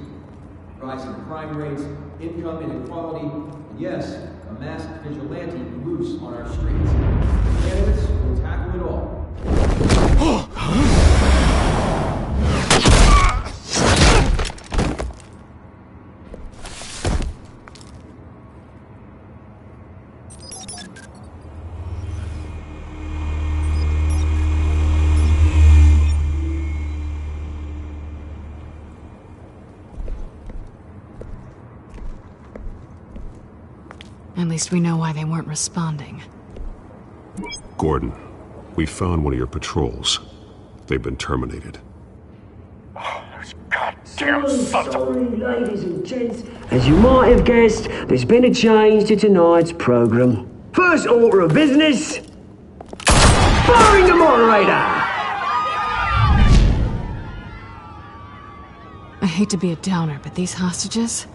Rising crime rates, income inequality, and yes, a masked vigilante loose on our streets. The candidates will tackle it all. At least we know why they weren't responding. Gordon, we found one of your patrols. They've been terminated. Oh, those goddamn sons of... Ladies and gents, as you might have guessed, there's been a change to tonight's program. First order of business... firing the moderator! I hate to be a downer, but these hostages...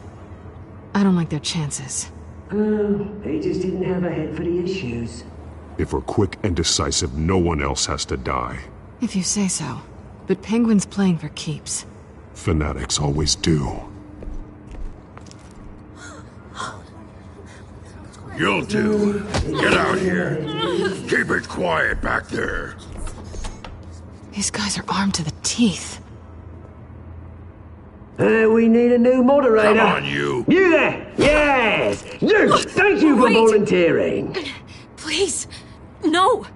I don't like their chances. He just didn't have a head for the issues. If we're quick and decisive, no one else has to die. If you say so. But Penguin's playing for keeps. Fanatics always do. You'll do. Get out here. Keep it quiet back there. These guys are armed to the teeth. We need a new moderator. Come on, you. You there! Yes! You! Thank you for volunteering. Please, no.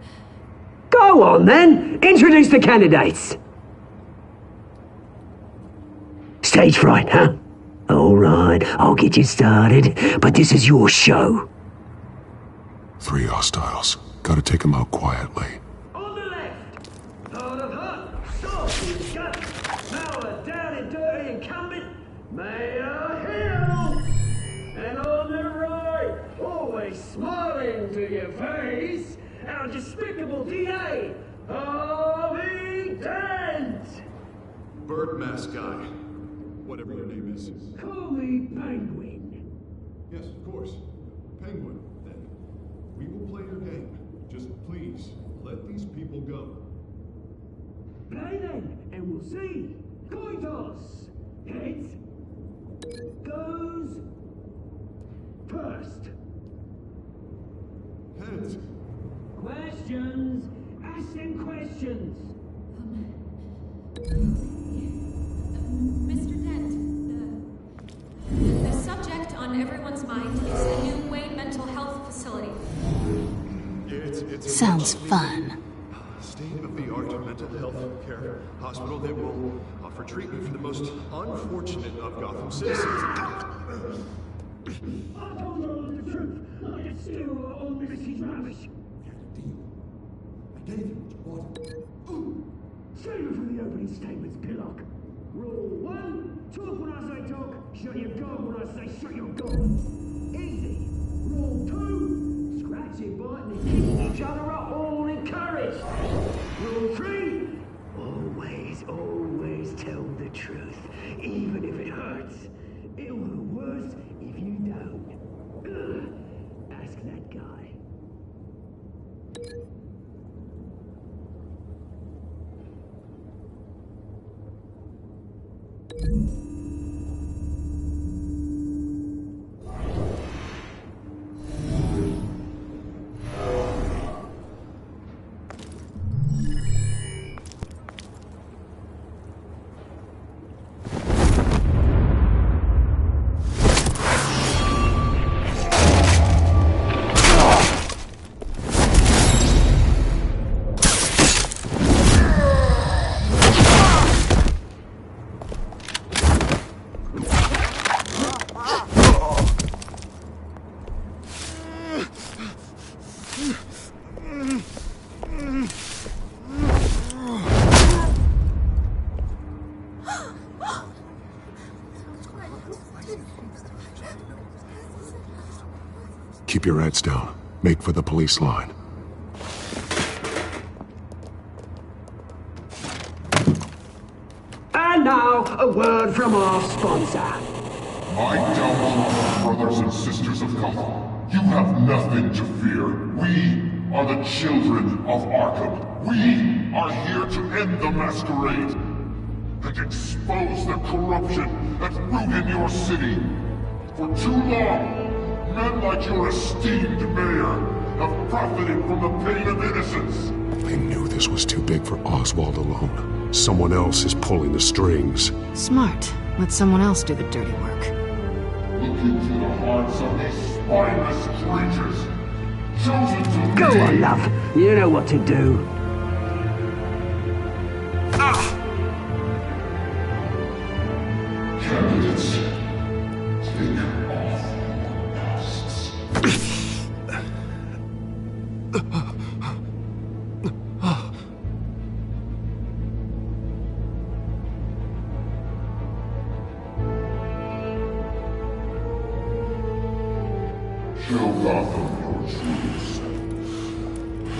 Go on, then. Introduce the candidates. Stage fright, huh? All right, I'll get you started, but this is your show. 3 hostiles. Gotta take them out quietly. On the left, Lord of Hunt, Scorpion's Gut, Mauer, down and dirty incumbent, Mayor Hill. And on the right, always smiling to your face, our despicable DA, Harvey Dent. Bird mask guy. Whatever your name is. Call me Penguin. Yes, of course. Penguin, then. We will play your game. Just please, let these people go. Play then, and we'll see. Coin toss. Heads goes first. Heads. Questions. Ask them questions. Mr. Dent, the subject on everyone's mind is the new Wayne Mental Health Facility. Sounds fun. State-of-the-art mental health care hospital that will offer treatment for the most unfortunate of Gotham citizens. I told you all the truth. I can steal all Mrs. Ravish. I gave you what you wanted. Save it for the opening statements, Pillock. Rule 1, talk when I say talk, shut your gob when I say shut your gob. Easy. Rule 2, scratching, biting, and kicking each other are all encouraged. Rule 3, always tell the truth, even if it hurts. It'll be worse if you don't. Ask that guy. Keep your heads down. Make for the police line. And now, a word from our sponsor. My downfall, brothers and sisters of Gotham. You have nothing to fear. We are the children of Arkham. We are here to end the masquerade and expose the corruption that ruined your city. For too long, men like your esteemed mayor have profited from the pain of innocence. They knew this was too big for Oswald alone. Someone else is pulling the strings. Smart. Let someone else do the dirty work. Look into the hearts of these spineless creatures. Chosen to Go on, love. You know what to do. Candidates, take off your masks. Show Gotham your truths.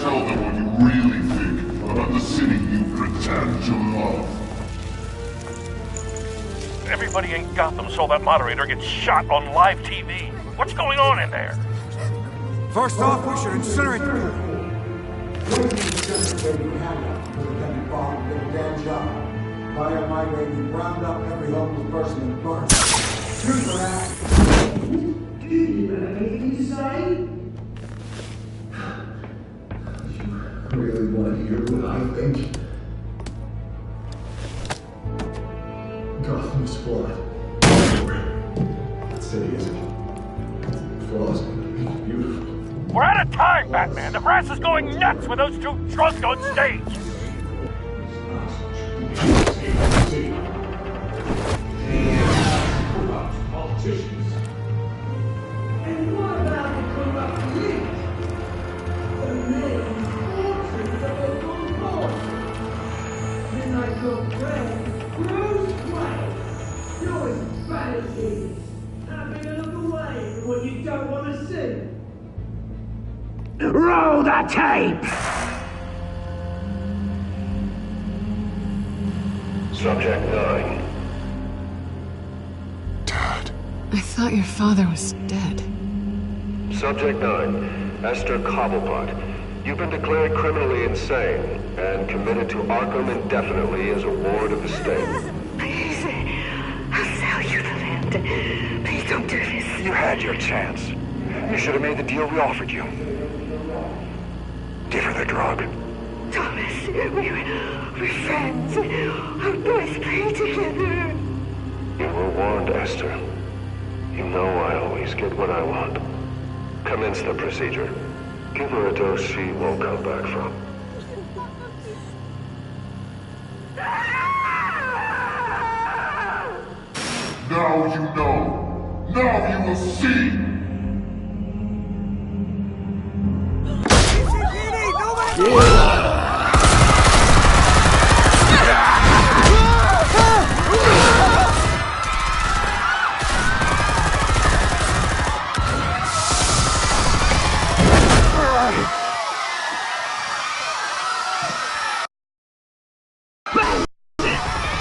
Tell them what you really think about the city you pretend to love. Everybody in Gotham saw that moderator get shot on live TV. What's going on in there? First off, we should incinerate the By a migraine, we round up every homeless person and burn. Shoot for that. Do you have anything to say? You really want to hear what I think? Gotham's flawed. That city isn't. Flaws can be beautiful. We're out of time, Batman. The press is going nuts with those two drunks on stage. Politicians. And what about the corrupt elite? The men fortunes that have gone forth. Midnight your friend, Bruce Wayne. You're as bad as he is. Having a look away from what you don't want to see. Roll the tape! Subject 9. I thought your father was dead. Subject 9, Esther Cobblepot. You've been declared criminally insane and committed to Arkham indefinitely as a ward of the state. Please, I'll sell you the land. Please don't do this. You had your chance. You should have made the deal we offered you. Give her the drug. Thomas, we're friends. I'll You were warned, Esther. You know I always get what I want. Commence the procedure. Give her a dose she won't come back from. Now you know. Now you will see.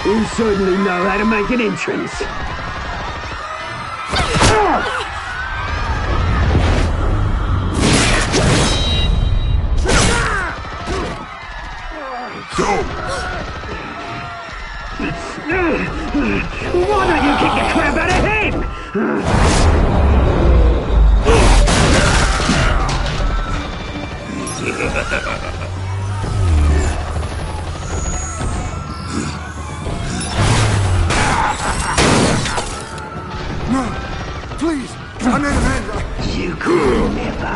You certainly know how to make an entrance. Why don't you kick the crap out of him? No, please, I made amends. You could never.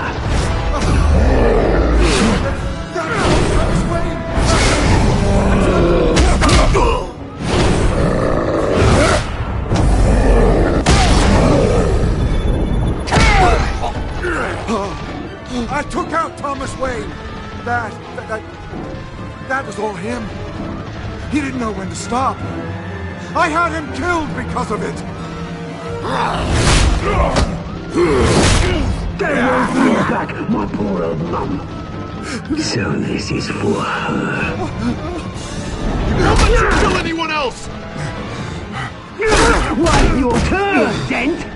I took out Thomas Wayne. That was all him. He didn't know when to stop. I had him killed because of it. Get away from your back, my poor old mum. So this is for her. How about you kill anyone else? Wait your turn, Dent!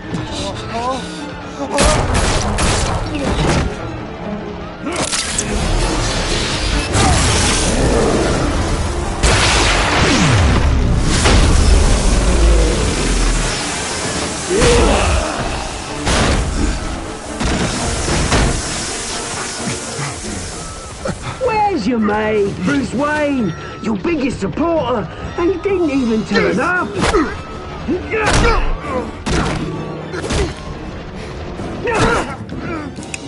Where's your mate, Bruce Wayne? Your biggest supporter, and he didn't even turn up.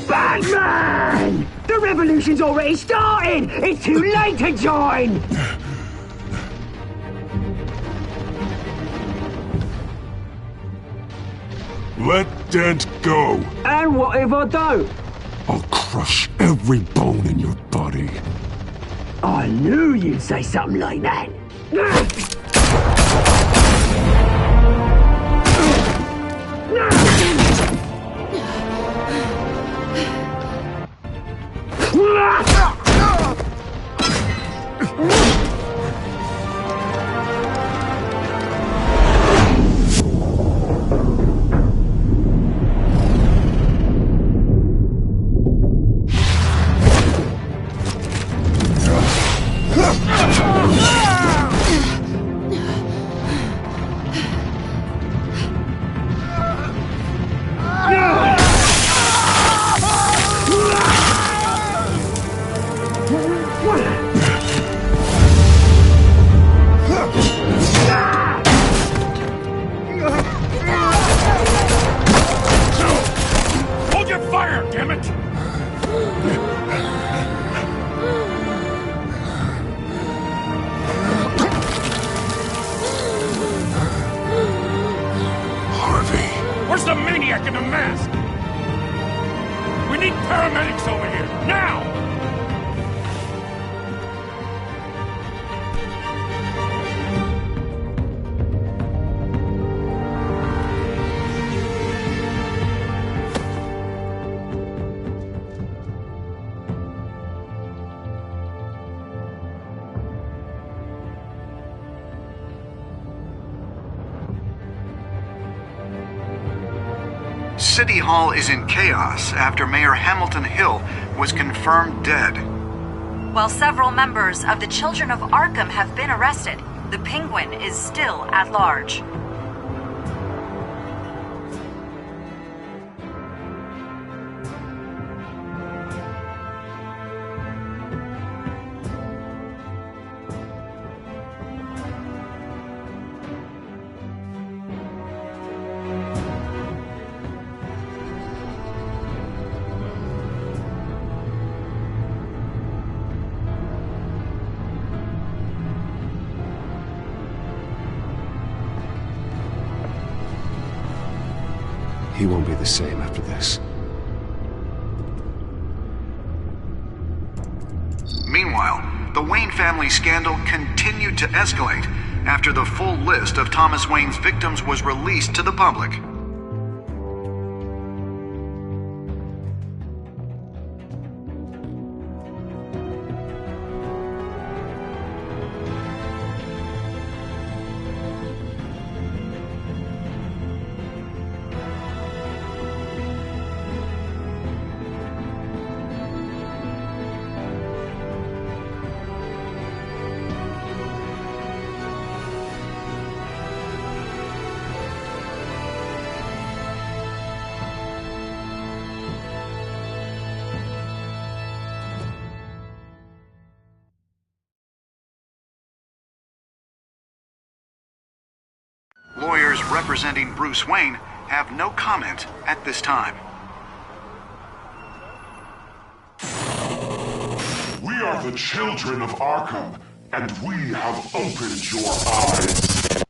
Batman! The revolution's already started! It's too late to join! Let Dent go. And what if I don't? I'll crush every bone in your body. I knew you'd say something like that. Hold your fire, damn it! Where's the maniac in the mask? We need paramedics over here, now! City Hall is in chaos after Mayor Hamilton Hill was confirmed dead. While several members of the Children of Arkham have been arrested, the Penguin is still at large. He won't be the same after this. Meanwhile, the Wayne family scandal continued to escalate after the full list of Thomas Wayne's victims was released to the public. Lawyers representing Bruce Wayne have no comment at this time. We are the children of Arkham, and we have opened your eyes.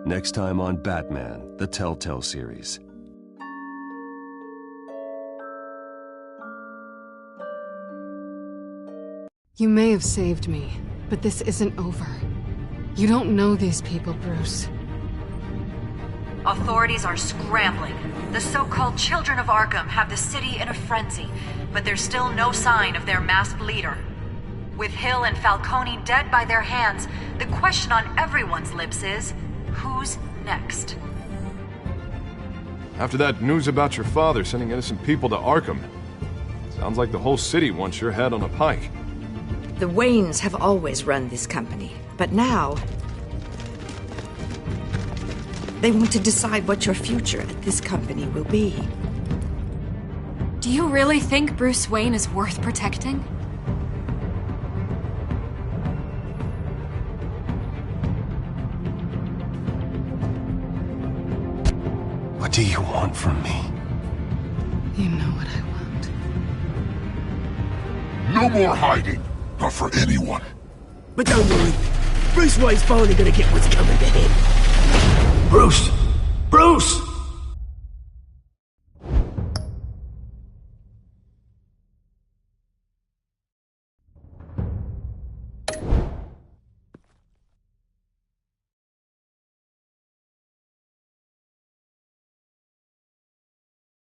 Next time on Batman, the Telltale series. You may have saved me, but this isn't over. You don't know these people, Bruce. Authorities are scrambling. The so-called Children of Arkham have the city in a frenzy, but there's still no sign of their masked leader. With Hill and Falcone dead by their hands, the question on everyone's lips is, who's next? After that news about your father sending innocent people to Arkham, sounds like the whole city wants your head on a pike. The Waynes have always run this company, but now they want to decide what your future at this company will be. Do you really think Bruce Wayne is worth protecting? What do you want from me? You know what I want. No more hiding, not for anyone. But don't worry, Bruce Wayne's finally gonna get what's coming to him. Bruce! Bruce!